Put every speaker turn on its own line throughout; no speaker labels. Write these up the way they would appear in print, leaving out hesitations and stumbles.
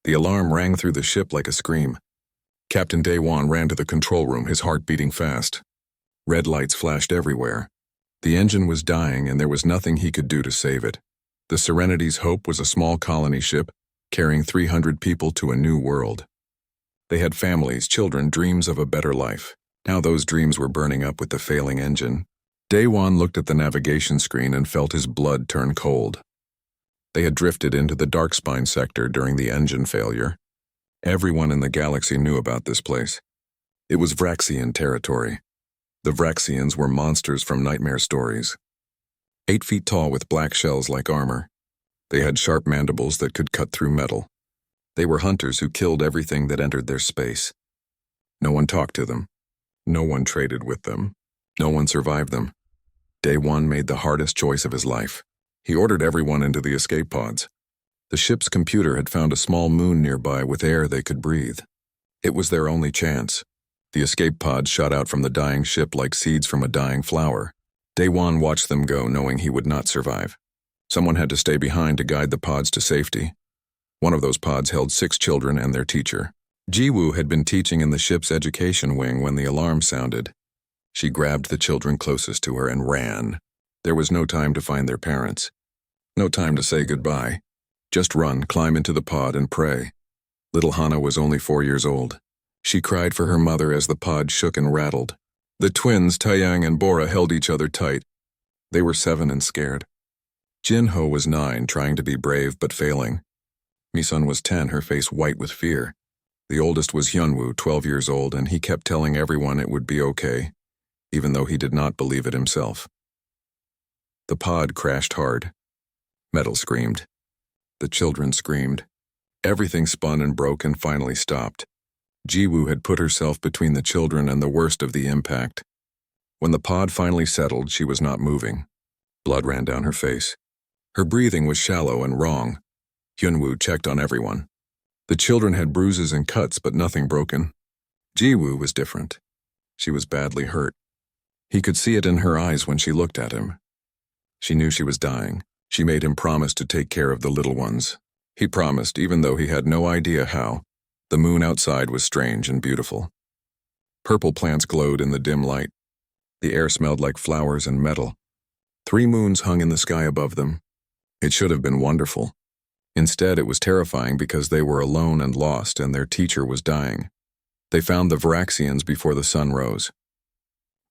The alarm rang through the ship like a scream. Captain Daewon ran to the control room, his heart beating fast. Red lights flashed everywhere. The engine was dying, and there was nothing he could do to save it. The Serenity's hope was a small colony ship carrying 300 people to a new world. They had families, children, dreams of a better life. Now those dreams were burning up with the failing engine. Daewon looked at the navigation screen and felt his blood turn cold. They had drifted into the Darkspine sector during the engine failure. Everyone in the galaxy knew about this place. It was Vraxian territory. The Vraxians were monsters from nightmare stories. 8 feet tall with black shells like armor. They had sharp mandibles that could cut through metal. They were hunters who killed everything that entered their space. No one talked to them. No one traded with them. No one survived them. Daewon made the hardest choice of his life. He ordered everyone into the escape pods. The ship's computer had found a small moon nearby with air they could breathe. It was their only chance. The escape pods shot out from the dying ship like seeds from a dying flower. Daewon watched them go, knowing he would not survive. Someone had to stay behind to guide the pods to safety. One of those pods held 6 children and their teacher. Jiwoo had been teaching in the ship's education wing when the alarm sounded. She grabbed the children closest to her and ran. There was no time to find their parents. No time to say goodbye. Just run, climb into the pod, and pray. Little Hana was only 4 years old. She cried for her mother as the pod shook and rattled. The twins, Taeyang and Bora, held each other tight. They were 7 and scared. Jinho was 9, trying to be brave but failing. Misun was 10, her face white with fear. The oldest was Hyunwoo, 12 years old, and he kept telling everyone it would be okay, even though he did not believe it himself. The pod crashed hard. Metal screamed. The children screamed. Everything spun and broke and finally stopped. Jiwoo had put herself between the children and the worst of the impact. When the pod finally settled, she was not moving. Blood ran down her face. Her breathing was shallow and wrong. Hyunwoo checked on everyone. The children had bruises and cuts, but nothing broken. Jiwoo was different. She was badly hurt. He could see it in her eyes when she looked at him. She knew she was dying. She made him promise to take care of the little ones. He promised, even though he had no idea how. The moon outside was strange and beautiful. Purple plants glowed in the dim light. The air smelled like flowers and metal. 3 moons hung in the sky above them. It should have been wonderful. Instead, it was terrifying because they were alone and lost, and their teacher was dying. They found the Vraxians before the sun rose.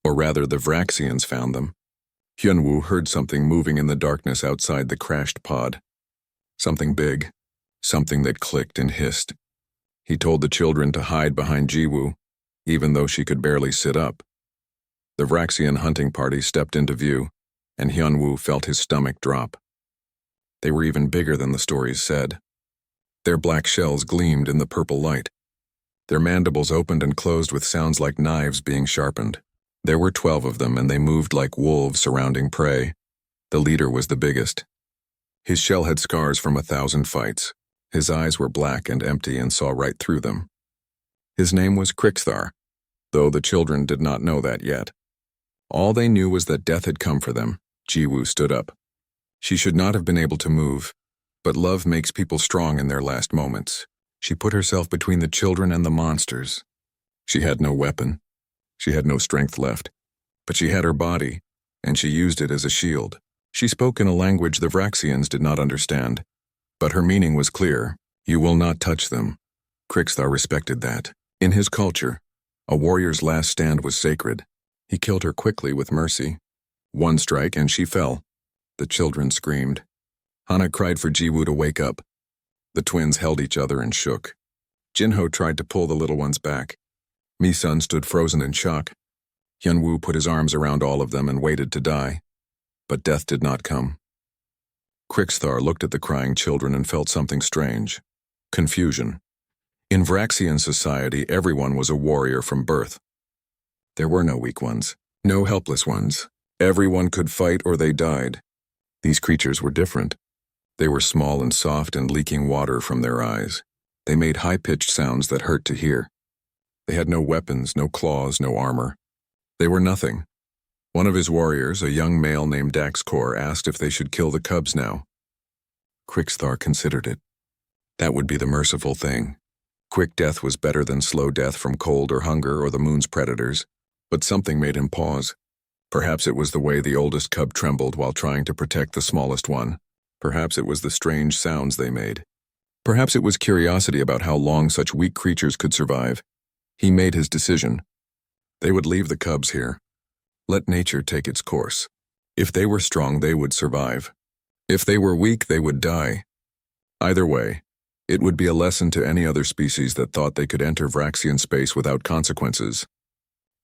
Or rather, the Vraxians found them. Hyunwoo heard something moving in the darkness outside the crashed pod. Something big. Something that clicked and hissed. He told the children to hide behind Jiwoo, even though she could barely sit up. The Vraxian hunting party stepped into view, and Hyunwoo felt his stomach drop. They were even bigger than the stories said. Their black shells gleamed in the purple light. Their mandibles opened and closed with sounds like knives being sharpened. There were 12 of them, and they moved like wolves surrounding prey. The leader was the biggest. His shell had scars from 1,000 fights. His eyes were black and empty and saw right through them. His name was Krixthar, though the children did not know that yet. All they knew was that death had come for them. Jiwoo stood up. She should not have been able to move, but love makes people strong in their last moments. She put herself between the children and the monsters. She had no weapon. She had no strength left. But she had her body, and she used it as a shield. She spoke in a language the Vraxians did not understand, but her meaning was clear. You will not touch them. Krixthar respected that. In his culture, a warrior's last stand was sacred. He killed her quickly with mercy. 1 strike and she fell. The children screamed. Hana cried for Jiwoo to wake up. The twins held each other and shook. Jinho tried to pull the little ones back. Misun stood frozen in shock. Hyunwoo put his arms around all of them and waited to die. But death did not come. Krixthar looked at the crying children and felt something strange. Confusion. In Vraxian society, everyone was a warrior from birth. There were no weak ones, no helpless ones. Everyone could fight or they died. These creatures were different. They were small and soft and leaking water from their eyes. They made high-pitched sounds that hurt to hear. They had no weapons, no claws, no armor. They were nothing. One of his warriors, a young male named Daxkor, asked if they should kill the cubs now. Krixthar considered it. That would be the merciful thing. Quick death was better than slow death from cold or hunger or the moon's predators. But something made him pause. Perhaps it was the way the oldest cub trembled while trying to protect the smallest one. Perhaps it was the strange sounds they made. Perhaps it was curiosity about how long such weak creatures could survive. He made his decision. They would leave the cubs here. Let nature take its course. If they were strong, they would survive. If they were weak, they would die. Either way, it would be a lesson to any other species that thought they could enter Vraxian space without consequences.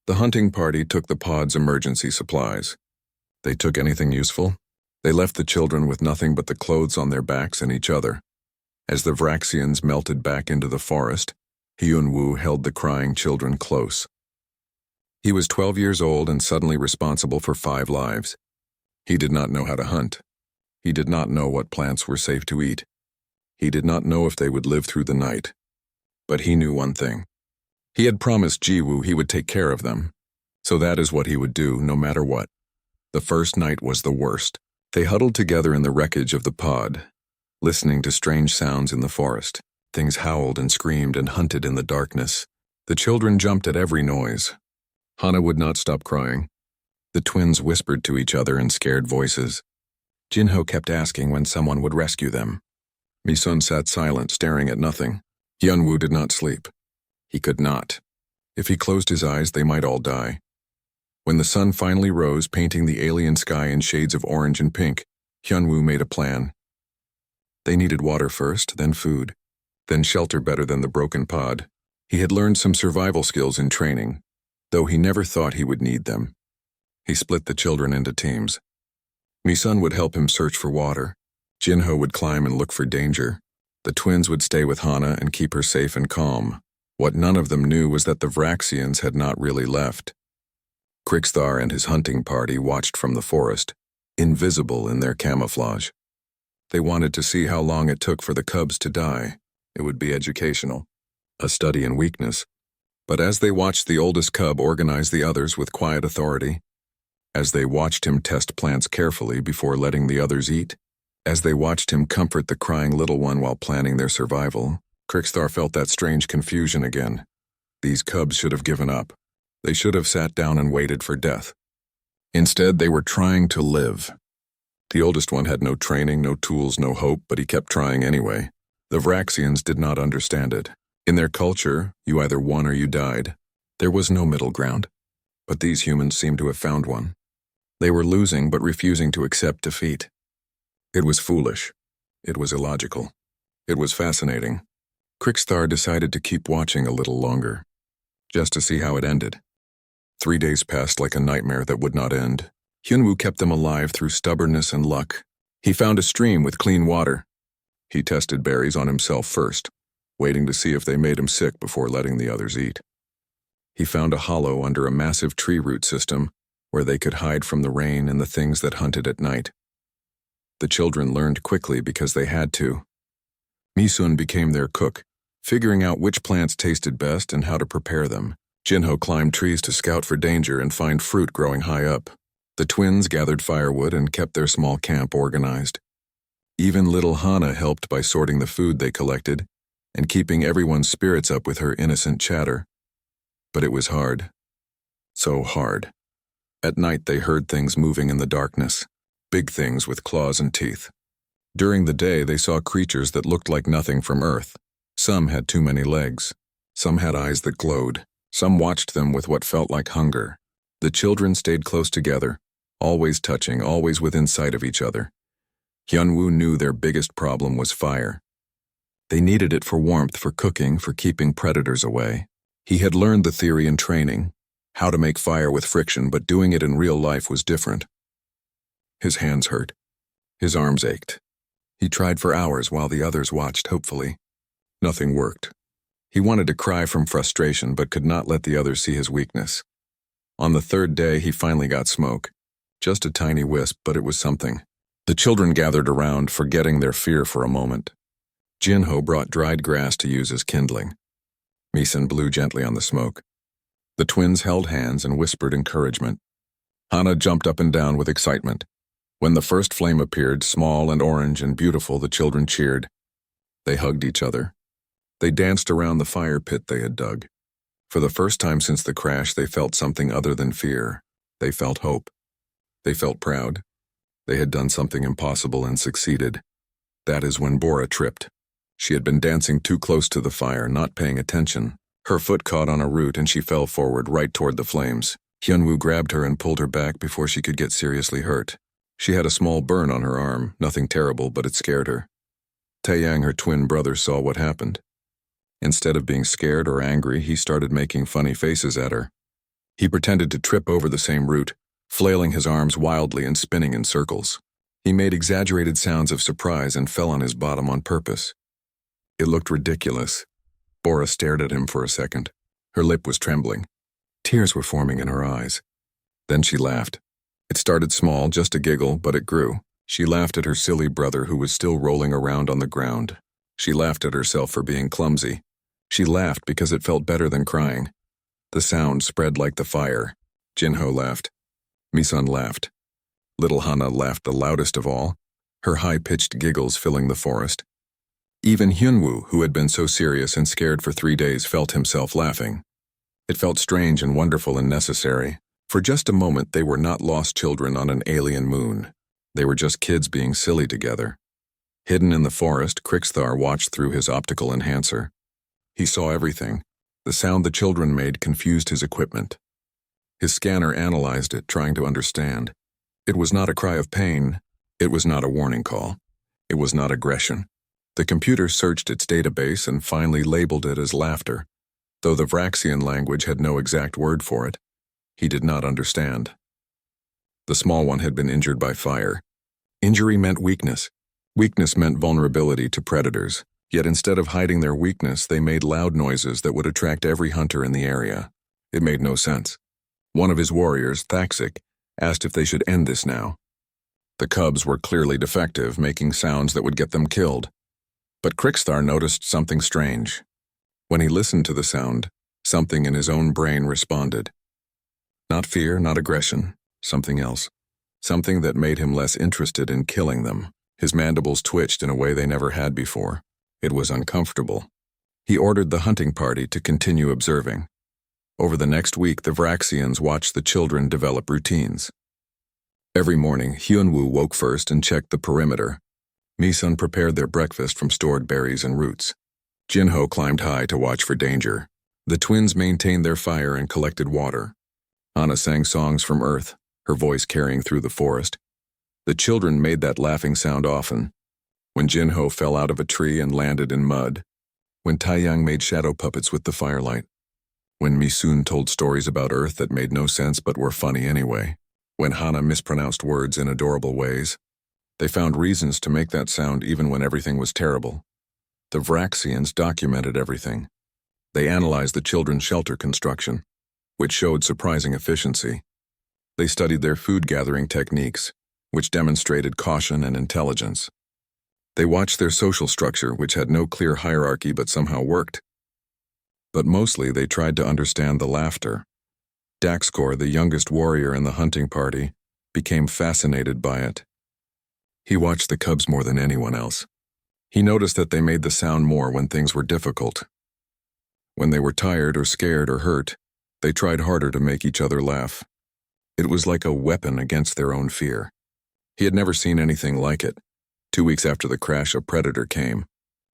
The hunting party took the pod's emergency supplies. They took anything useful. They left the children with nothing but the clothes on their backs and each other. As the Vraxians melted back into the forest, Hyun-woo held the crying children close. He was 12 years old and suddenly responsible for 5 lives. He did not know how to hunt. He did not know what plants were safe to eat. He did not know if they would live through the night. But he knew one thing. He had promised Ji-woo he would take care of them. So that is what he would do, no matter what. The first night was the worst. They huddled together in the wreckage of the pod, listening to strange sounds in the forest. Things howled and screamed and hunted in the darkness. The children jumped at every noise. Hana would not stop crying. The twins whispered to each other in scared voices. Jinho kept asking when someone would rescue them. Mi-sun sat silent, staring at nothing. Hyun-woo did not sleep. He could not. If he closed his eyes, they might all die. When the sun finally rose, painting the alien sky in shades of orange and pink, Hyun-woo made a plan. They needed water first, then food, then shelter better than the broken pod. He had learned some survival skills in training, though he never thought he would need them. He split the children into teams. Mi-sun would help him search for water. Jinho would climb and look for danger. The twins would stay with Hana and keep her safe and calm. What none of them knew was that the Vraxians had not really left. Krixthar and his hunting party watched from the forest, invisible in their camouflage. They wanted to see how long it took for the cubs to die. It would be educational, a study in weakness. But as they watched the oldest cub organize the others with quiet authority, as they watched him test plants carefully before letting the others eat, as they watched him comfort the crying little one while planning their survival, Krixthar felt that strange confusion again. These cubs should have given up. They should have sat down and waited for death. Instead, they were trying to live. The oldest one had no training, no tools, no hope, but he kept trying anyway. The Vraxians did not understand it. In their culture, you either won or you died. There was no middle ground. But these humans seemed to have found one. They were losing but refusing to accept defeat. It was foolish. It was illogical. It was fascinating. Krixthar decided to keep watching a little longer, just to see how it ended. 3 days passed like a nightmare that would not end. Hyun-woo kept them alive through stubbornness and luck. He found a stream with clean water. He tested berries on himself first, waiting to see if they made him sick before letting the others eat. He found a hollow under a massive tree root system where they could hide from the rain and the things that hunted at night. The children learned quickly because they had to. Mi-sun became their cook, figuring out which plants tasted best and how to prepare them. Jinho climbed trees to scout for danger and find fruit growing high up. The twins gathered firewood and kept their small camp organized. Even little Hana helped by sorting the food they collected and keeping everyone's spirits up with her innocent chatter. But it was hard. So hard. At night they heard things moving in the darkness, big things with claws and teeth. During the day they saw creatures that looked like nothing from Earth. Some had too many legs. Some had eyes that glowed. Some watched them with what felt like hunger. The children stayed close together, always touching, always within sight of each other. Hyun-woo knew their biggest problem was fire. They needed it for warmth, for cooking, for keeping predators away. He had learned the theory in training, how to make fire with friction, but doing it in real life was different. His hands hurt. His arms ached. He tried for hours while the others watched hopefully. Nothing worked. He wanted to cry from frustration but could not let the others see his weakness. On the 3rd day, he finally got smoke. Just a tiny wisp, but it was something. The children gathered around, forgetting their fear for a moment. Jinho brought dried grass to use as kindling. Mi-sun blew gently on the smoke. The twins held hands and whispered encouragement. Hana jumped up and down with excitement. When the first flame appeared, small and orange and beautiful, the children cheered. They hugged each other. They danced around the fire pit they had dug. For the first time since the crash, they felt something other than fear. They felt hope. They felt proud. They had done something impossible and succeeded. That is when Bora tripped. She had been dancing too close to the fire, not paying attention. Her foot caught on a root and she fell forward right toward the flames. Hyunwoo grabbed her and pulled her back before she could get seriously hurt. She had a small burn on her arm, nothing terrible, but it scared her. Taeyang, her twin brother, saw what happened. Instead of being scared or angry, he started making funny faces at her. He pretended to trip over the same root, flailing his arms wildly and spinning in circles. He made exaggerated sounds of surprise and fell on his bottom on purpose. It looked ridiculous. Bora stared at him for a second. Her lip was trembling. Tears were forming in her eyes. Then she laughed. It started small, just a giggle, but it grew. She laughed at her silly brother who was still rolling around on the ground. She laughed at herself for being clumsy. She laughed because it felt better than crying. The sound spread like the fire. Jinho laughed. Misun laughed. Little Hana laughed the loudest of all, her high-pitched giggles filling the forest. Even Hyunwoo, who had been so serious and scared for 3 days, felt himself laughing. It felt strange and wonderful and necessary. For just a moment, they were not lost children on an alien moon. They were just kids being silly together. Hidden in the forest, Krixthar watched through his optical enhancer. He saw everything. The sound the children made confused his equipment. His scanner analyzed it, trying to understand. It was not a cry of pain. It was not a warning call. It was not aggression. The computer searched its database and finally labeled it as laughter. Though the Vraxian language had no exact word for it, he did not understand. The small one had been injured by fire. Injury meant weakness. Weakness meant vulnerability to predators. Yet instead of hiding their weakness, they made loud noises that would attract every hunter in the area. It made no sense. One of his warriors, Thaxic, asked if they should end this now. The cubs were clearly defective, making sounds that would get them killed. But Krixthar noticed something strange. When he listened to the sound, something in his own brain responded. Not fear, not aggression, something else. Something that made him less interested in killing them. His mandibles twitched in a way they never had before. It was uncomfortable. He ordered the hunting party to continue observing. Over the next week, the Vraxians watched the children develop routines. Every morning, Hyunwoo woke first and checked the perimeter. Misun prepared their breakfast from stored berries and roots. Jinho climbed high to watch for danger. The twins maintained their fire and collected water. Anna sang songs from Earth, her voice carrying through the forest. The children made that laughing sound often. When Jinho fell out of a tree and landed in mud. When Taeyang made shadow puppets with the firelight. When Misun told stories about Earth that made no sense but were funny anyway. When Hana mispronounced words in adorable ways. They found reasons to make that sound even when everything was terrible. The Vraxians documented everything. They analyzed the children's shelter construction, which showed surprising efficiency. They studied their food-gathering techniques, which demonstrated caution and intelligence. They watched their social structure, which had no clear hierarchy but somehow worked. But mostly they tried to understand the laughter. Daxkor, the youngest warrior in the hunting party, became fascinated by it. He watched the cubs more than anyone else. He noticed that they made the sound more when things were difficult. When they were tired or scared or hurt, they tried harder to make each other laugh. It was like a weapon against their own fear. He had never seen anything like it. 2 weeks after the crash, a predator came.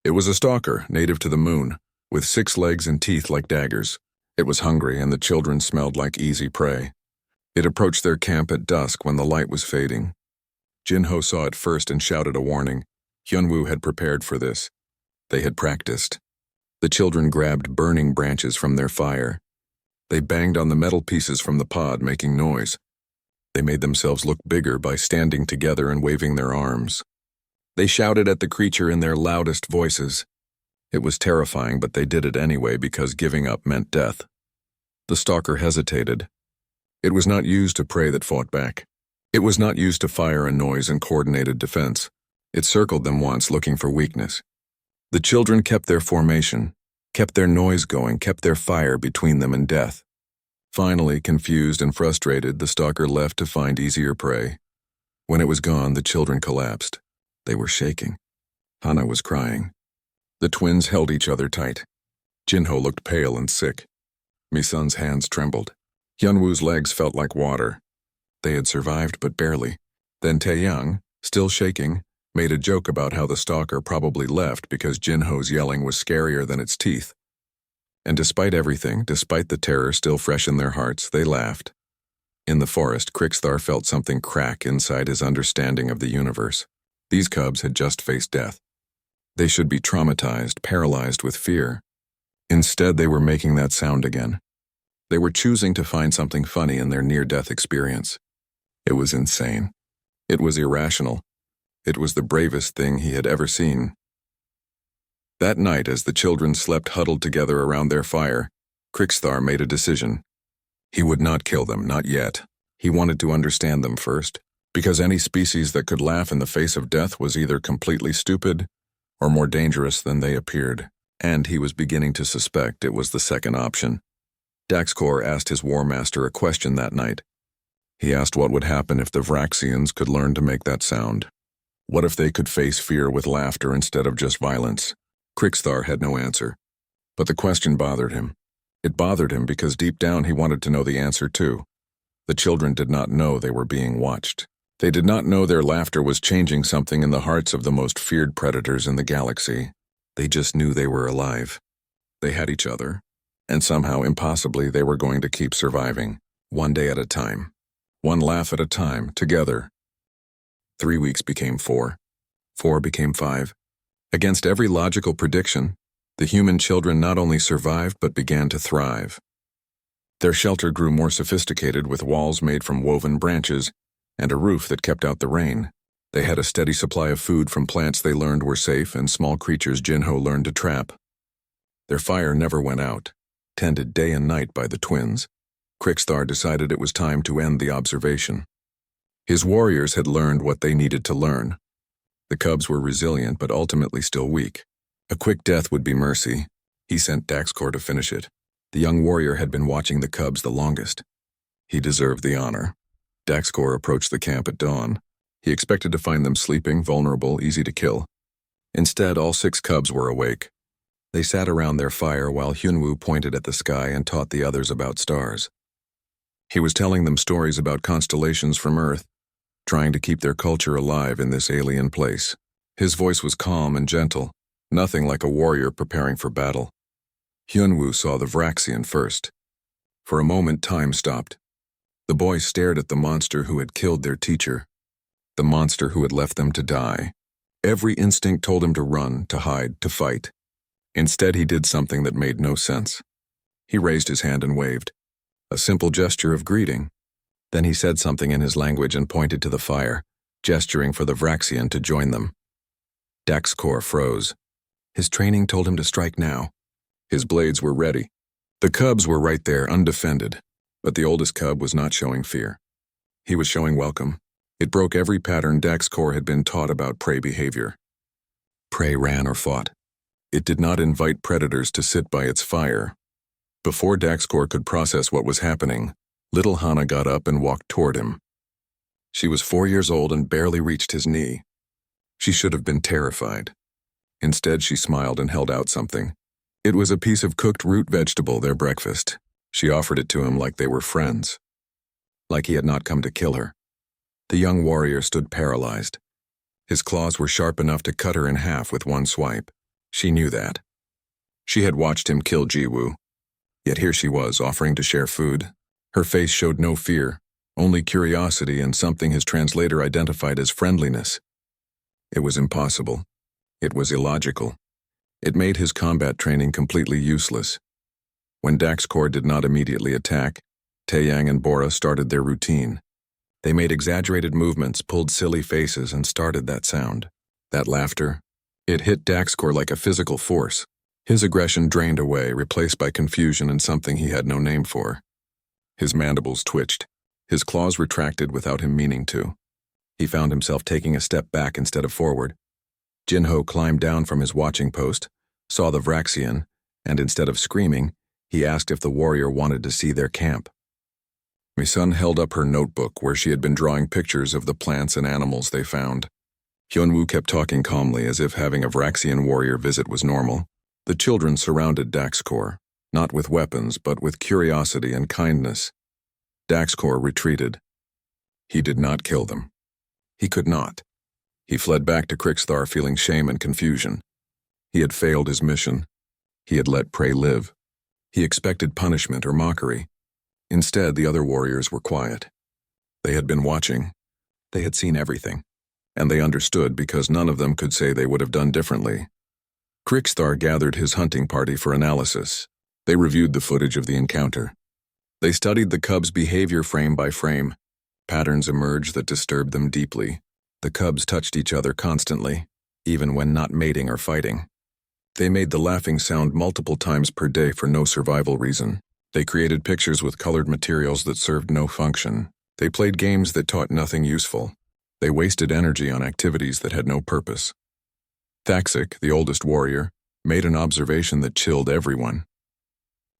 It was a stalker, native to the moon, with 6 legs and teeth like daggers. It was hungry, and the children smelled like easy prey. It approached their camp at dusk when the light was fading. Jinho saw it first and shouted a warning. Hyunwoo had prepared for this. They had practiced. The children grabbed burning branches from their fire. They banged on the metal pieces from the pod, making noise. They made themselves look bigger by standing together and waving their arms. They shouted at the creature in their loudest voices. It was terrifying, but they did it anyway because giving up meant death. The stalker hesitated. It was not used to prey that fought back. It was not used to fire a noise and coordinated defense. It circled them once, looking for weakness. The children kept their formation, kept their noise going, kept their fire between them and death. Finally, confused and frustrated, the stalker left to find easier prey. When it was gone, the children collapsed. They were shaking. Hana was crying. The twins held each other tight. Jinho looked pale and sick. Misun's hands trembled. Hyunwoo's legs felt like water. They had survived, but barely. Then Taeyang, still shaking, made a joke about how the stalker probably left because Jinho's yelling was scarier than its teeth. And despite everything, despite the terror still fresh in their hearts, they laughed. In the forest, Krixthar felt something crack inside his understanding of the universe. These cubs had just faced death. They should be traumatized, paralyzed with fear. Instead, they were making that sound again. They were choosing to find something funny in their near-death experience. It was insane. It was irrational. It was the bravest thing he had ever seen. That night, as the children slept huddled together around their fire, Krixthar made a decision. He would not kill them, not yet. He wanted to understand them first, because any species that could laugh in the face of death was either completely stupid or more dangerous than they appeared, and he was beginning to suspect it was the second option. Daxkor asked his War Master a question that night. He asked what would happen if the Vraxians could learn to make that sound. What if they could face fear with laughter instead of just violence? Krixthar had no answer. But the question bothered him. It bothered him because deep down he wanted to know the answer too. The children did not know they were being watched. They did not know their laughter was changing something in the hearts of the most feared predators in the galaxy. They just knew they were alive. They had each other, and somehow, impossibly, they were going to keep surviving, one day at a time. One laugh at a time, together. 3 weeks became 4. 4 became 5. Against every logical prediction, the human children not only survived but began to thrive. Their shelter grew more sophisticated with walls made from woven branches and a roof that kept out the rain. They had a steady supply of food from plants they learned were safe and small creatures Jinho learned to trap. Their fire never went out, tended day and night by the twins. Krixthar decided it was time to end the observation. His warriors had learned what they needed to learn. The cubs were resilient but ultimately still weak. A quick death would be mercy. He sent Daxkor to finish it. The young warrior had been watching the cubs the longest. He deserved the honor. Daxkor approached the camp at dawn. He expected to find them sleeping, vulnerable, easy to kill. Instead, all 6 cubs were awake. They sat around their fire while Hyunwoo pointed at the sky and taught the others about stars. He was telling them stories about constellations from Earth, trying to keep their culture alive in this alien place. His voice was calm and gentle, nothing like a warrior preparing for battle. Hyunwoo saw the Vraxian first. For a moment, time stopped. The boys stared at the monster who had killed their teacher, the monster who had left them to die. Every instinct told him to run, to hide, to fight. Instead, he did something that made no sense. He raised his hand and waved, a simple gesture of greeting. Then he said something in his language and pointed to the fire, gesturing for the Vraxian to join them. Daxkor froze. His training told him to strike now. His blades were ready. The cubs were right there, undefended, but the oldest cub was not showing fear. He was showing welcome. It broke every pattern Daxkor had been taught about prey behavior. Prey ran or fought. It did not invite predators to sit by its fire. Before Daxkor could process what was happening, little Hana got up and walked toward him. She was 4 years old and barely reached his knee. She should have been terrified. Instead, she smiled and held out something. It was a piece of cooked root vegetable, their breakfast. She offered it to him like they were friends. Like he had not come to kill her. The young warrior stood paralyzed. His claws were sharp enough to cut her in half with one swipe. She knew that. She had watched him kill Jiwoo. Yet here she was, offering to share food. Her face showed no fear, only curiosity and something his translator identified as friendliness. It was impossible. It was illogical. It made his combat training completely useless. When Daxkor did not immediately attack, Taeyang and Bora started their routine. They made exaggerated movements, pulled silly faces, and started that sound. That laughter. It hit Daxkor like a physical force. His aggression drained away, replaced by confusion and something he had no name for. His mandibles twitched. His claws retracted without him meaning to. He found himself taking a step back instead of forward. Jinho climbed down from his watching post, saw the Vraxian, and instead of screaming, he asked if the warrior wanted to see their camp. Misun held up her notebook where she had been drawing pictures of the plants and animals they found. Hyunwoo kept talking calmly as if having a Vraxian warrior visit was normal. The children surrounded Daxkor, not with weapons but with curiosity and kindness. Daxkor retreated. He did not kill them. He could not. He fled back to Krixthar feeling shame and confusion. He had failed his mission. He had let prey live. He expected punishment or mockery. Instead, the other warriors were quiet. They had been watching. They had seen everything. And they understood because none of them could say they would have done differently. Krixthar gathered his hunting party for analysis. They reviewed the footage of the encounter. They studied the cubs' behavior frame by frame. Patterns emerged that disturbed them deeply. The cubs touched each other constantly, even when not mating or fighting. They made the laughing sound multiple times per day for no survival reason. They created pictures with colored materials that served no function. They played games that taught nothing useful. They wasted energy on activities that had no purpose. Thaxic, the oldest warrior, made an observation that chilled everyone.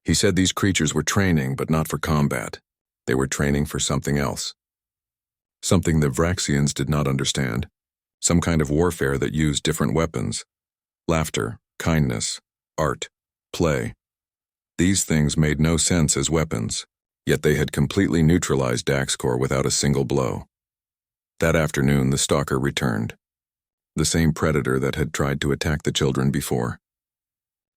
He said these creatures were training, but not for combat. They were training for something else. Something the Vraxians did not understand. Some kind of warfare that used different weapons. Laughter, kindness, art, play. These things made no sense as weapons, yet they had completely neutralized Daxkor without a single blow. That afternoon, the stalker returned. The same predator that had tried to attack the children before.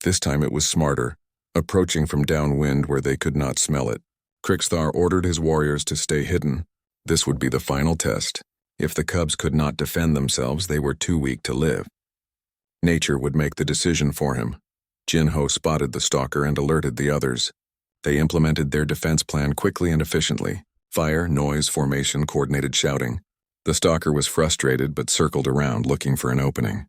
This time it was smarter, approaching from downwind where they could not smell it. Krixthar ordered his warriors to stay hidden. This would be the final test. If the cubs could not defend themselves, they were too weak to live. Nature would make the decision for him. Jinho spotted the stalker and alerted the others. They implemented their defense plan quickly and efficiently. Fire, noise, formation, coordinated shouting. The stalker was frustrated but circled around looking for an opening.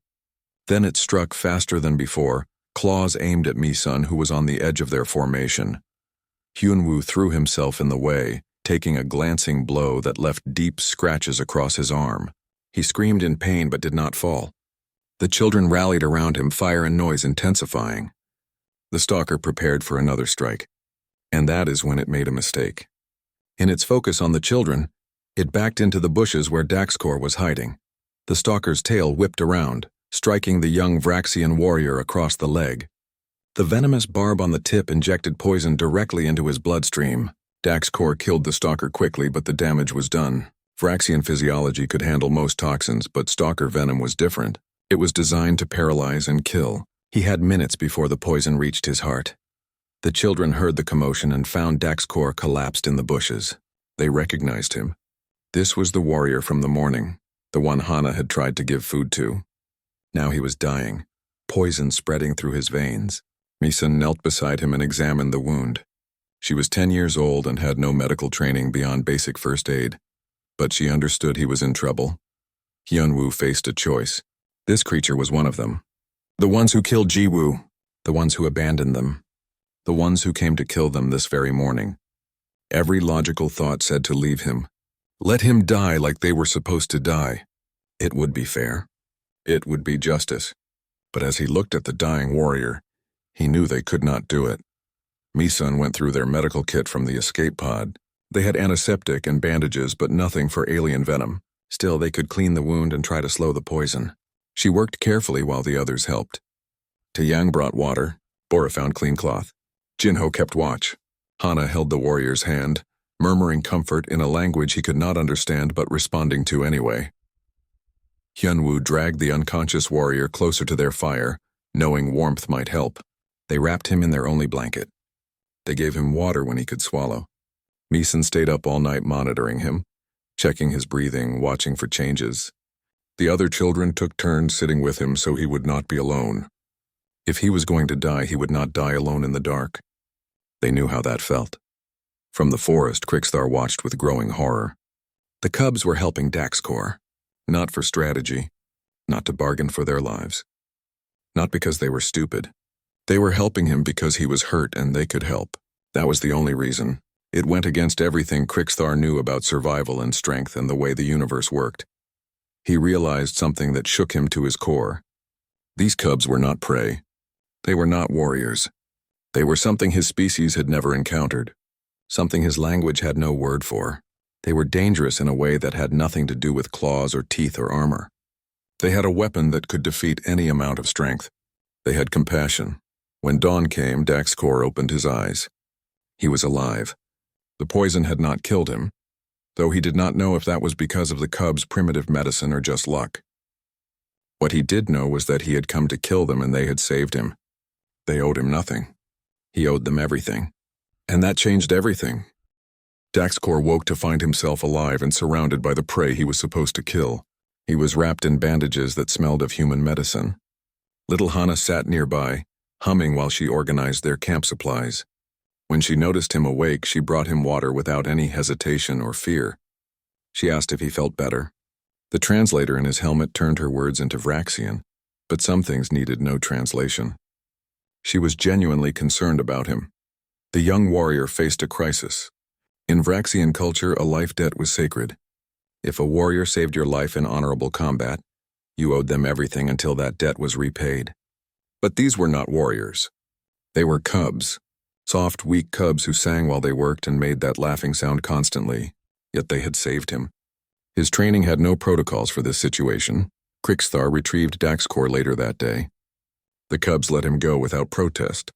Then it struck faster than before, claws aimed at Mi-sun who was on the edge of their formation. Hyunwoo threw himself in the way, taking a glancing blow that left deep scratches across his arm. He screamed in pain but did not fall. The children rallied around him, fire and noise intensifying. The stalker prepared for another strike. And that is when it made a mistake. In its focus on the children, it backed into the bushes where Daxkor was hiding. The stalker's tail whipped around, striking the young Vraxian warrior across the leg. The venomous barb on the tip injected poison directly into his bloodstream. Daxkor killed the stalker quickly, but the damage was done. Vraxian physiology could handle most toxins, but stalker venom was different. It was designed to paralyze and kill. He had minutes before the poison reached his heart. The children heard the commotion and found Daxkor collapsed in the bushes. They recognized him. This was the warrior from the morning, the one Hana had tried to give food to. Now he was dying, poison spreading through his veins. Mi-sun knelt beside him and examined the wound. She was 10 years old and had no medical training beyond basic first aid, but she understood he was in trouble. Hyunwoo faced a choice. This creature was one of them. The ones who killed Jiwoo, the ones who abandoned them, the ones who came to kill them this very morning. Every logical thought said to leave him. Let him die like they were supposed to die. It would be fair. It would be justice. But as he looked at the dying warrior, he knew they could not do it. Mi-sun went through their medical kit from the escape pod. They had antiseptic and bandages, but nothing for alien venom. Still, they could clean the wound and try to slow the poison. She worked carefully while the others helped. Taeyang brought water. Bora found clean cloth. Jinho kept watch. Hana held the warrior's hand, murmuring comfort in a language he could not understand but responding to anyway. Hyunwoo dragged the unconscious warrior closer to their fire, knowing warmth might help. They wrapped him in their only blanket. They gave him water when he could swallow. Mi-sun stayed up all night monitoring him, checking his breathing, watching for changes. The other children took turns sitting with him so he would not be alone. If he was going to die, he would not die alone in the dark. They knew how that felt. From the forest, Krixthar watched with growing horror. The cubs were helping Daxkor, not for strategy, not to bargain for their lives. Not because they were stupid. They were helping him because he was hurt and they could help. That was the only reason. It went against everything Krixthar knew about survival and strength and the way the universe worked. He realized something that shook him to his core. These cubs were not prey. They were not warriors. They were something his species had never encountered, something his language had no word for. They were dangerous in a way that had nothing to do with claws or teeth or armor. They had a weapon that could defeat any amount of strength. They had compassion. When dawn came, Daxkor opened his eyes. He was alive. The poison had not killed him, though he did not know if that was because of the cub's primitive medicine or just luck. What he did know was that he had come to kill them and they had saved him. They owed him nothing. He owed them everything. And that changed everything. Daxkor woke to find himself alive and surrounded by the prey he was supposed to kill. He was wrapped in bandages that smelled of human medicine. Little Hana sat nearby, humming while she organized their camp supplies. When she noticed him awake, she brought him water without any hesitation or fear. She asked if he felt better. The translator in his helmet turned her words into Vraxian, but some things needed no translation. She was genuinely concerned about him. The young warrior faced a crisis. In Vraxian culture, a life debt was sacred. If a warrior saved your life in honorable combat, you owed them everything until that debt was repaid. But these were not warriors. They were cubs, soft, weak cubs who sang while they worked and made that laughing sound constantly, yet they had saved him. His training had no protocols for this situation. Krixthar retrieved Daxkor later that day. The cubs let him go without protest,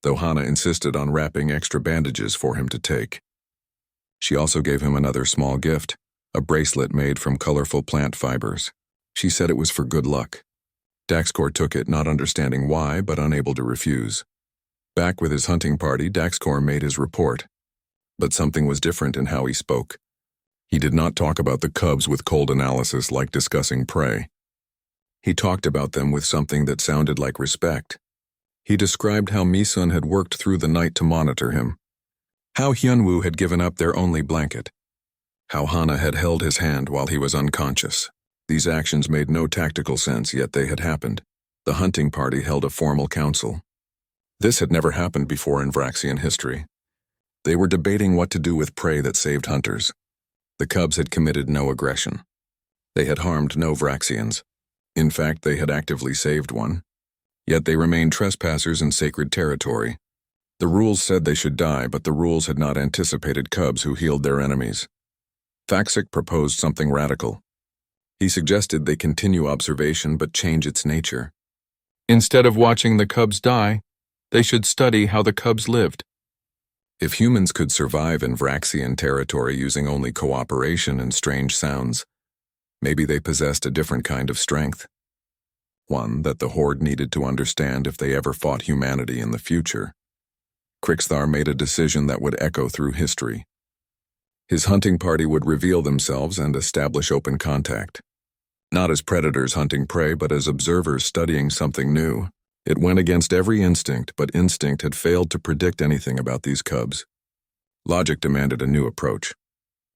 though Hana insisted on wrapping extra bandages for him to take. She also gave him another small gift, a bracelet made from colorful plant fibers. She said it was for good luck. Daxkor took it, not understanding why, but unable to refuse. Back with his hunting party, Daxkor made his report. But something was different in how he spoke. He did not talk about the cubs with cold analysis like discussing prey. He talked about them with something that sounded like respect. He described how Misun had worked through the night to monitor him, how Hyunwoo had given up their only blanket, how Hana had held his hand while he was unconscious. These actions made no tactical sense, yet they had happened. The hunting party held a formal council. This had never happened before in Vraxian history. They were debating what to do with prey that saved hunters. The cubs had committed no aggression. They had harmed no Vraxians. In fact, they had actively saved one. Yet they remained trespassers in sacred territory. The rules said they should die, but the rules had not anticipated cubs who healed their enemies. Faxic proposed something radical. He suggested they continue observation but change its nature. Instead of watching the cubs die, they should study how the cubs lived. If humans could survive in Vraxian territory using only cooperation and strange sounds, maybe they possessed a different kind of strength. One that the Horde needed to understand if they ever fought humanity in the future. Krixthar made a decision that would echo through history. His hunting party would reveal themselves and establish open contact. Not as predators hunting prey, but as observers studying something new. It went against every instinct, but instinct had failed to predict anything about these cubs. Logic demanded a new approach.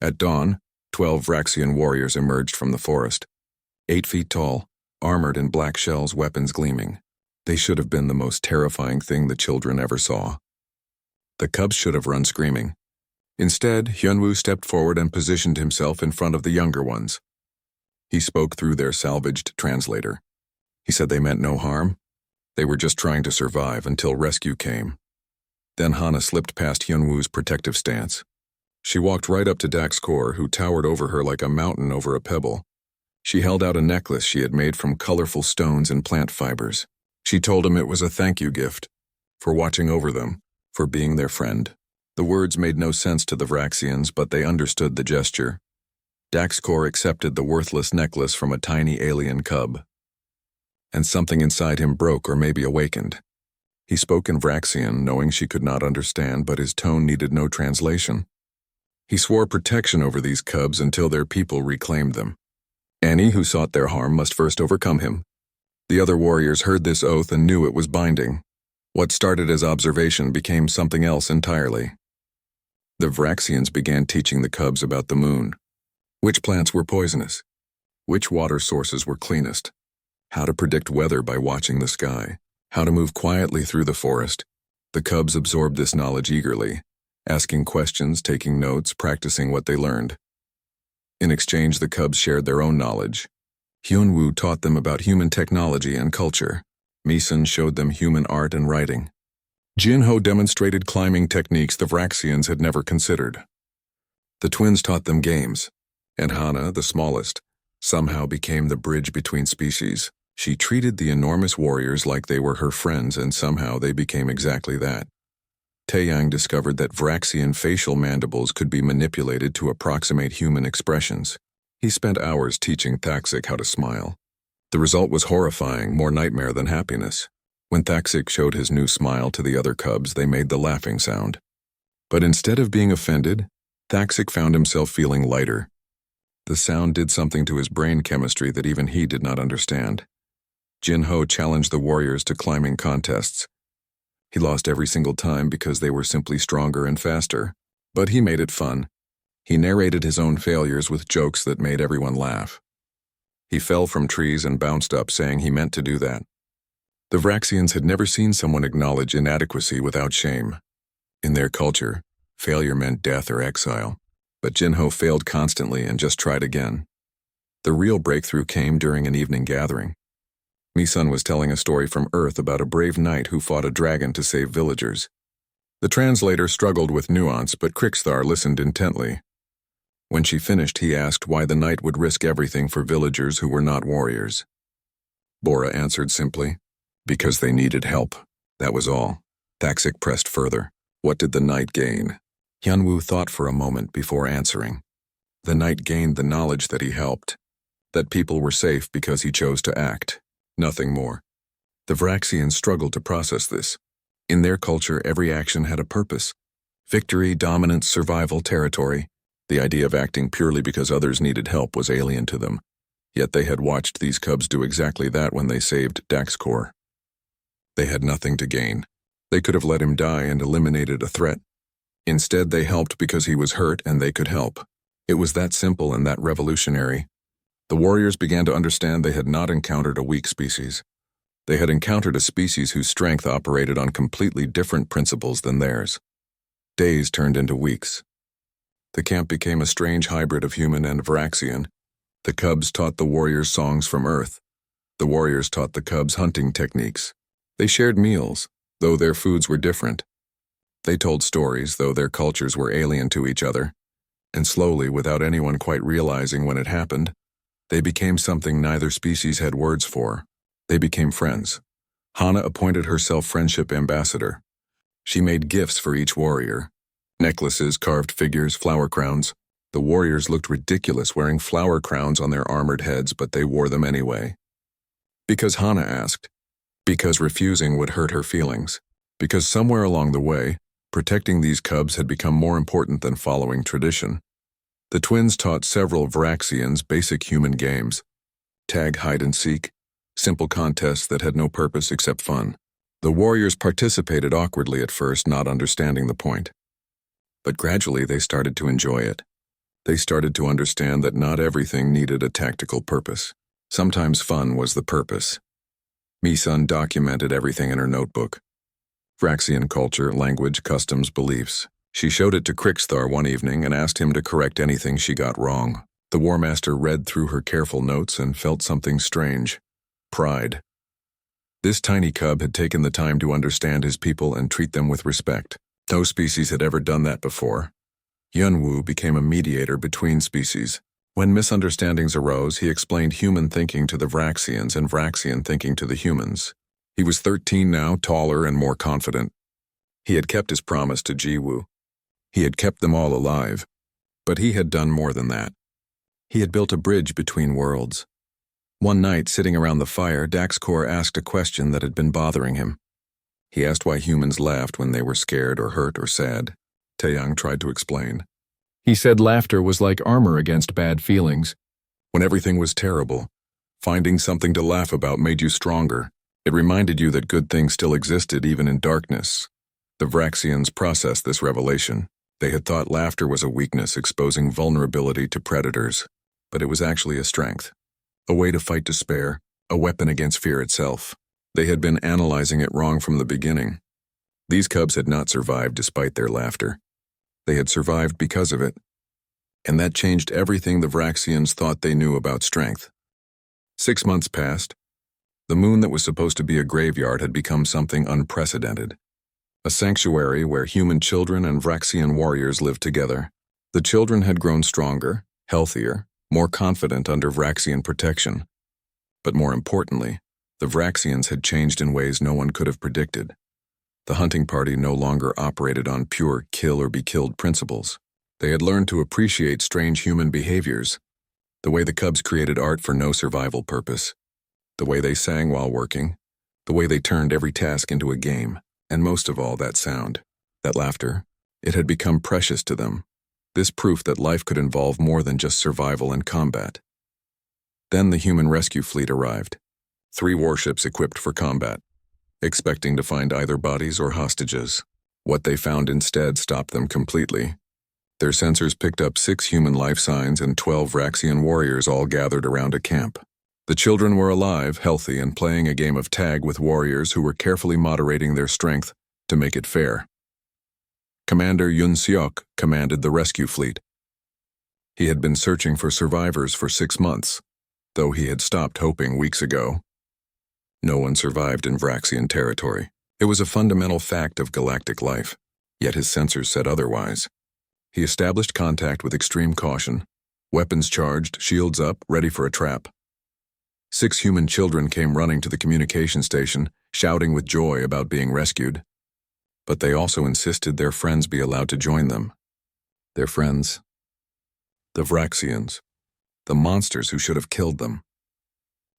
At dawn, 12 Vraxian warriors emerged from the forest. 8 feet tall, armored in black shells, weapons gleaming. They should have been the most terrifying thing the children ever saw. The cubs should have run screaming. Instead, Hyunwoo stepped forward and positioned himself in front of the younger ones. He spoke through their salvaged translator. He said they meant no harm. They were just trying to survive until rescue came. Then Hana slipped past Hyunwoo's protective stance. She walked right up to Daxkor, who towered over her like a mountain over a pebble. She held out a necklace she had made from colorful stones and plant fibers. She told him it was a thank you gift, for watching over them, for being their friend. The words made no sense to the Vraxians, but they understood the gesture. Daxkor accepted the worthless necklace from a tiny alien cub. And something inside him broke or maybe awakened. He spoke in Vraxian, knowing she could not understand, but his tone needed no translation. He swore protection over these cubs until their people reclaimed them. Any who sought their harm must first overcome him. The other warriors heard this oath and knew it was binding. What started as observation became something else entirely. The Vraxians began teaching the cubs about the moon. Which plants were poisonous? Which water sources were cleanest? How to predict weather by watching the sky. How to move quietly through the forest. The cubs absorbed this knowledge eagerly, asking questions, taking notes, practicing what they learned. In exchange, the cubs shared their own knowledge. Hyunwoo taught them about human technology and culture. Misun showed them human art and writing. Jinho demonstrated climbing techniques the Vraxians had never considered. The twins taught them games, and Hana, the smallest, somehow became the bridge between species. She treated the enormous warriors like they were her friends, and somehow they became exactly that. Taeyang discovered that Vraxian facial mandibles could be manipulated to approximate human expressions. He spent hours teaching Thaxic how to smile. The result was horrifying, more nightmare than happiness. When Thaxic showed his new smile to the other cubs, they made the laughing sound. But instead of being offended, Thaxic found himself feeling lighter. The sound did something to his brain chemistry that even he did not understand. Jinho challenged the warriors to climbing contests. He lost every single time because they were simply stronger and faster. But he made it fun. He narrated his own failures with jokes that made everyone laugh. He fell from trees and bounced up, saying he meant to do that. The Vraxians had never seen someone acknowledge inadequacy without shame. In their culture, failure meant death or exile. But Jinho failed constantly and just tried again. The real breakthrough came during an evening gathering. Mi-sun was telling a story from Earth about a brave knight who fought a dragon to save villagers. The translator struggled with nuance, but Krixthar listened intently. When she finished, he asked why the knight would risk everything for villagers who were not warriors. Bora answered simply, because they needed help. That was all. Thaxic pressed further. What did the knight gain? Hyunwoo thought for a moment before answering. The knight gained the knowledge that he helped, that people were safe because he chose to act. Nothing more. The Vraxians struggled to process this. In their culture, every action had a purpose. Victory, dominance, survival, territory. The idea of acting purely because others needed help was alien to them. Yet they had watched these cubs do exactly that when they saved Daxkor. They had nothing to gain. They could have let him die and eliminated a threat. Instead, they helped because he was hurt and they could help. It was that simple and that revolutionary. The warriors began to understand they had not encountered a weak species. They had encountered a species whose strength operated on completely different principles than theirs. Days turned into weeks. The camp became a strange hybrid of human and Vraxian. The cubs taught the warriors songs from Earth. The warriors taught the cubs hunting techniques. They shared meals, though their foods were different. They told stories, though their cultures were alien to each other. And slowly, without anyone quite realizing when it happened, they became something neither species had words for. They became friends. Hana appointed herself friendship ambassador. She made gifts for each warrior. Necklaces, carved figures, flower crowns. The warriors looked ridiculous wearing flower crowns on their armored heads, but they wore them anyway. Because Hana asked. Because refusing would hurt her feelings. Because somewhere along the way, protecting these cubs had become more important than following tradition. The twins taught several Vraxians basic human games. Tag, hide and seek. Simple contests that had no purpose except fun. The warriors participated awkwardly at first, not understanding the point. But gradually they started to enjoy it. They started to understand that not everything needed a tactical purpose. Sometimes fun was the purpose. Mi-sun documented everything in her notebook. Vraxian culture, language, customs, beliefs. She showed it to Krixthar one evening and asked him to correct anything she got wrong. The War Master read through her careful notes and felt something strange. Pride. This tiny cub had taken the time to understand his people and treat them with respect. No species had ever done that before. Hyunwoo became a mediator between species. When misunderstandings arose, he explained human thinking to the Vraxians and Vraxian thinking to the humans. He was 13 now, taller and more confident. He had kept his promise to Jiwoo. He had kept them all alive. But he had done more than that. He had built a bridge between worlds. One night, sitting around the fire, Daxkor asked a question that had been bothering him. He asked why humans laughed when they were scared or hurt or sad. Taeyang tried to explain. He said laughter was like armor against bad feelings. When everything was terrible, finding something to laugh about made you stronger. It reminded you that good things still existed even in darkness. The Vraxians processed this revelation. They had thought laughter was a weakness, exposing vulnerability to predators. But it was actually a strength. A way to fight despair, a weapon against fear itself. They had been analyzing it wrong from the beginning. These cubs had not survived despite their laughter. They had survived because of it. And that changed everything the Vraxians thought they knew about strength. 6 months passed. The moon that was supposed to be a graveyard had become something unprecedented. A sanctuary where human children and Vraxian warriors lived together. The children had grown stronger, healthier, more confident under Vraxian protection. But more importantly, the Vraxians had changed in ways no one could have predicted. The hunting party no longer operated on pure kill or be killed principles. They had learned to appreciate strange human behaviors, the way the cubs created art for no survival purpose, the way they sang while working, the way they turned every task into a game, and most of all, that sound, that laughter. It had become precious to them, this proof that life could involve more than just survival and combat. Then the human rescue fleet arrived, 3 warships equipped for combat, expecting to find either bodies or hostages. What they found instead stopped them completely. Their sensors picked up 6 human life signs and 12 Vraxian warriors all gathered around a camp. The children were alive, healthy, and playing a game of tag with warriors who were carefully moderating their strength to make it fair. Commander Yun Seok commanded the rescue fleet. He had been searching for survivors for 6 months, though he had stopped hoping weeks ago. No one survived in Vraxian territory. It was a fundamental fact of galactic life, yet his sensors said otherwise. He established contact with extreme caution, weapons charged, shields up, ready for a trap. 6 human children came running to the communication station, shouting with joy about being rescued. But they also insisted their friends be allowed to join them. Their friends? The Vraxians, the monsters who should have killed them.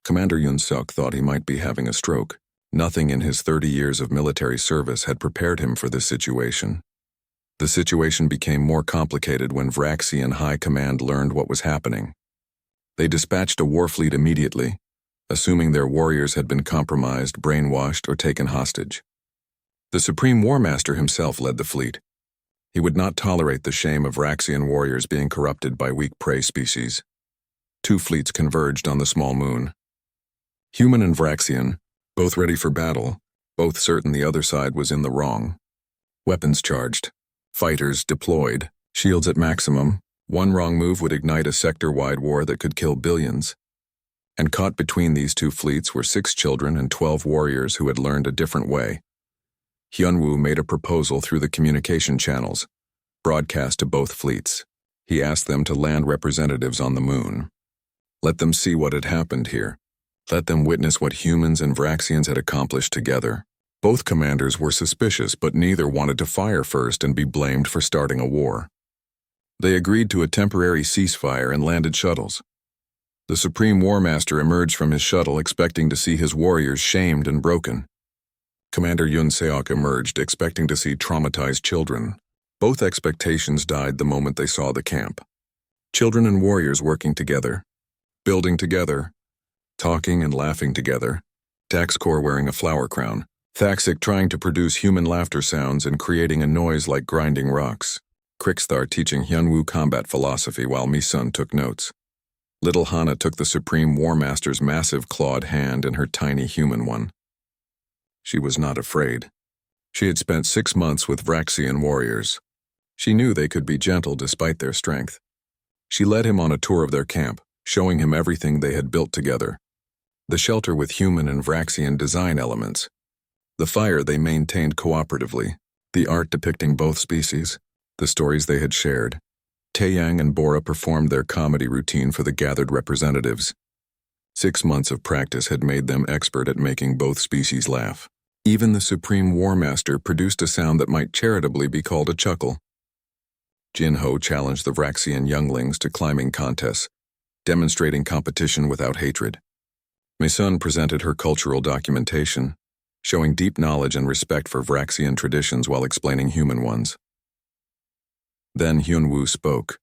Commander Yun Seok thought he might be having a stroke. Nothing in his 30 years of military service had prepared him for this situation. The situation became more complicated when Vraxian High Command learned what was happening. They dispatched a war fleet immediately, assuming their warriors had been compromised, brainwashed, or taken hostage. The Supreme War Master himself led the fleet. He would not tolerate the shame of Vraxian warriors being corrupted by weak prey species. 2 fleets converged on the small moon. Human and Vraxian, both ready for battle, both certain the other side was in the wrong. Weapons charged. Fighters deployed, shields at maximum. One wrong move would ignite a sector-wide war that could kill billions. And caught between these 2 fleets were 6 children and 12 warriors who had learned a different way. Hyunwoo made a proposal through the communication channels, broadcast to both fleets. He asked them to land representatives on the moon. Let them see what had happened here. Let them witness what humans and Vraxians had accomplished together. Both commanders were suspicious, but neither wanted to fire first and be blamed for starting a war. They agreed to a temporary ceasefire and landed shuttles. The Supreme War Master emerged from his shuttle expecting to see his warriors shamed and broken. Commander Yun Seok emerged expecting to see traumatized children. Both expectations died the moment they saw the camp. Children and warriors working together, building together, talking and laughing together. Daxkor wearing a flower crown. Thaxic trying to produce human laughter sounds and creating a noise like grinding rocks. Krixthar teaching Hyunwoo combat philosophy while Misun took notes. Little Hana took the Supreme War Master's massive clawed hand in her tiny human one. She was not afraid. She had spent 6 months with Vraxian warriors. She knew they could be gentle despite their strength. She led him on a tour of their camp, showing him everything they had built together. The shelter with human and Vraxian design elements. The fire they maintained cooperatively, the art depicting both species, the stories they had shared. Taeyang and Bora performed their comedy routine for the gathered representatives. 6 months of practice had made them expert at making both species laugh. Even the Supreme War Master produced a sound that might charitably be called a chuckle. Jinho challenged the Vraxian younglings to climbing contests, demonstrating competition without hatred. Misun presented her cultural documentation, showing deep knowledge and respect for Vraxian traditions while explaining human ones. Then Hyunwoo spoke.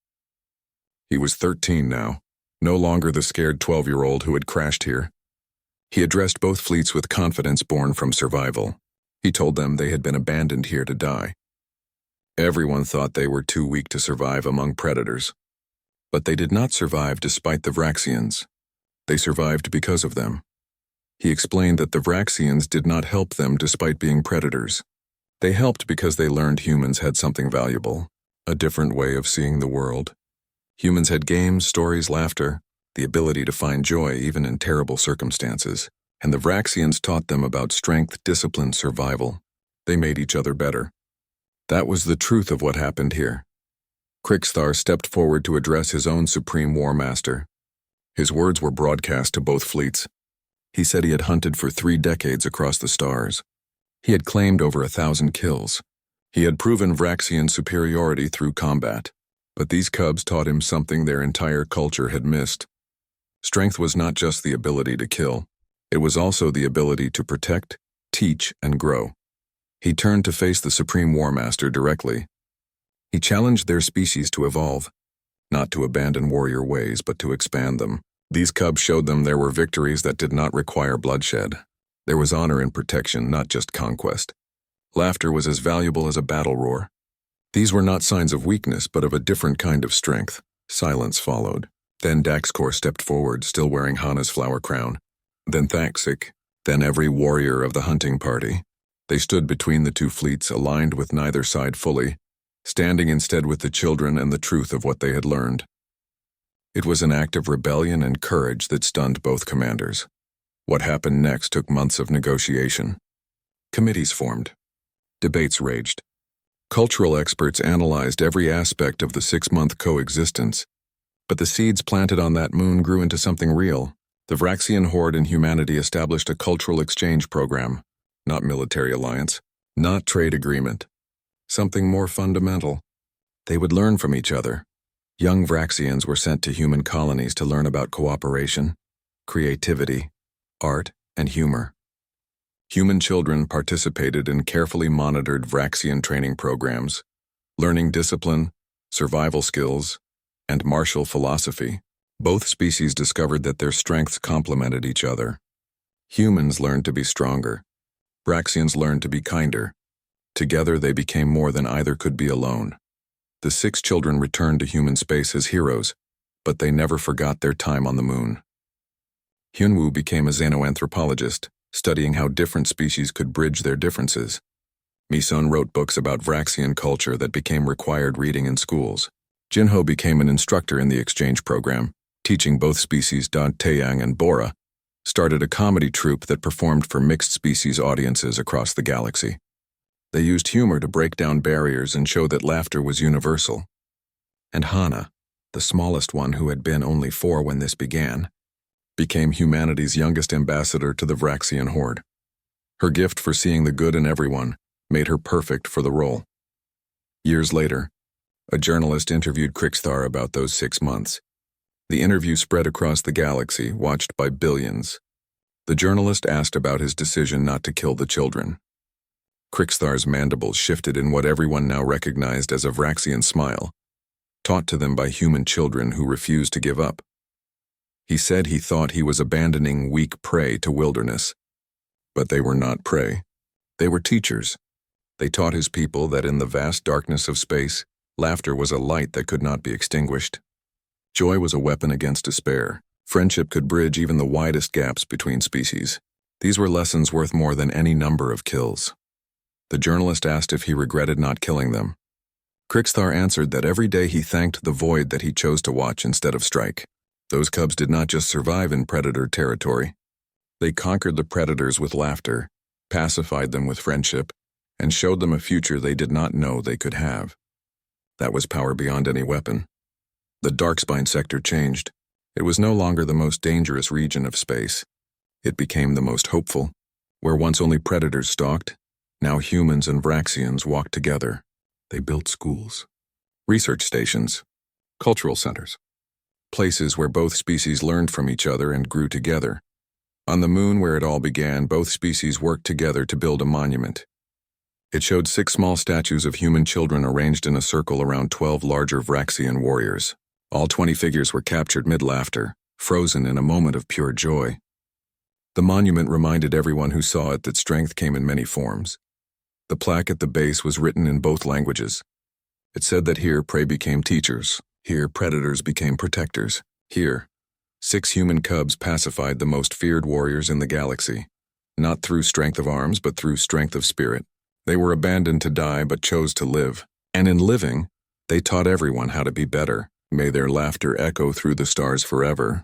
He was 13 now, no longer the scared 12-year-old who had crashed here. He addressed both fleets with confidence born from survival. He told them they had been abandoned here to die. Everyone thought they were too weak to survive among predators. But they did not survive despite the Vraxians. They survived because of them. He explained that the Vraxians did not help them despite being predators. They helped because they learned humans had something valuable, a different way of seeing the world. Humans had games, stories, laughter, the ability to find joy even in terrible circumstances. And the Vraxians taught them about strength, discipline, survival. They made each other better. That was the truth of what happened here. Krixthar stepped forward to address his own supreme war master. His words were broadcast to both fleets. He said he had hunted for 3 decades across the stars. He had claimed over 1,000 kills. He had proven Vraxian superiority through combat. But these cubs taught him something their entire culture had missed. Strength was not just the ability to kill. It was also the ability to protect, teach, and grow. He turned to face the Supreme War Master directly. He challenged their species to evolve, not to abandon warrior ways, but to expand them. These cubs showed them there were victories that did not require bloodshed. There was honor in protection, not just conquest. Laughter was as valuable as a battle roar. These were not signs of weakness, but of a different kind of strength. Silence followed. Then Daxkor stepped forward, still wearing Hana's flower crown. Then Thaxik. Then every warrior of the hunting party. They stood between the 2 fleets, aligned with neither side fully, standing instead with the children and the truth of what they had learned. It was an act of rebellion and courage that stunned both commanders. What happened next took months of negotiation. Committees formed. Debates raged. Cultural experts analyzed every aspect of the 6-month coexistence. But the seeds planted on that moon grew into something real. The Vraxian horde and humanity established a cultural exchange program, not military alliance, not trade agreement. Something more fundamental. They would learn from each other. Young Vraxians were sent to human colonies to learn about cooperation, creativity, art, and humor. Human children participated in carefully monitored Vraxian training programs, learning discipline, survival skills, and martial philosophy. Both species discovered that their strengths complemented each other. Humans learned to be stronger. Vraxians learned to be kinder. Together they became more than either could be alone. The 6 children returned to human space as heroes, but they never forgot their time on the moon. Hyunwoo became a xenoanthropologist, studying how different species could bridge their differences. Misun wrote books about Vraxian culture that became required reading in schools. Jinho became an instructor in the exchange program, teaching both species. Taeyang and Bora started a comedy troupe that performed for mixed species audiences across the galaxy. They used humor to break down barriers and show that laughter was universal. And Hana, the smallest one who had been only 4 when this began, became humanity's youngest ambassador to the Vraxian horde. Her gift for seeing the good in everyone made her perfect for the role. Years later, a journalist interviewed Krixthar about those 6 months. The interview spread across the galaxy, watched by billions. The journalist asked about his decision not to kill the children. Krixthar's mandibles shifted in what everyone now recognized as a Vraxian smile, taught to them by human children who refused to give up. He said he thought he was abandoning weak prey to wilderness. But they were not prey. They were teachers. They taught his people that in the vast darkness of space, laughter was a light that could not be extinguished. Joy was a weapon against despair. Friendship could bridge even the widest gaps between species. These were lessons worth more than any number of kills. The journalist asked if he regretted not killing them. Krixthar answered that every day he thanked the void that he chose to watch instead of strike. Those cubs did not just survive in predator territory. They conquered the predators with laughter, pacified them with friendship, and showed them a future they did not know they could have. That was power beyond any weapon. The Darkspine sector changed. It was no longer the most dangerous region of space. It became the most hopeful. Where once only predators stalked, now humans and Vraxians walked together. They built schools, research stations, cultural centers, places where both species learned from each other and grew together. On the moon where it all began, both species worked together to build a monument. It showed 6 small statues of human children arranged in a circle around 12 larger Vraxian warriors. All 20 figures were captured mid-laughter, frozen in a moment of pure joy. The monument reminded everyone who saw it that strength came in many forms. The plaque at the base was written in both languages. It said that here prey became teachers, here predators became protectors, here 6 human cubs pacified the most feared warriors in the galaxy, not through strength of arms but through strength of spirit. They were abandoned to die but chose to live, and in living, they taught everyone how to be better. May their laughter echo through the stars forever.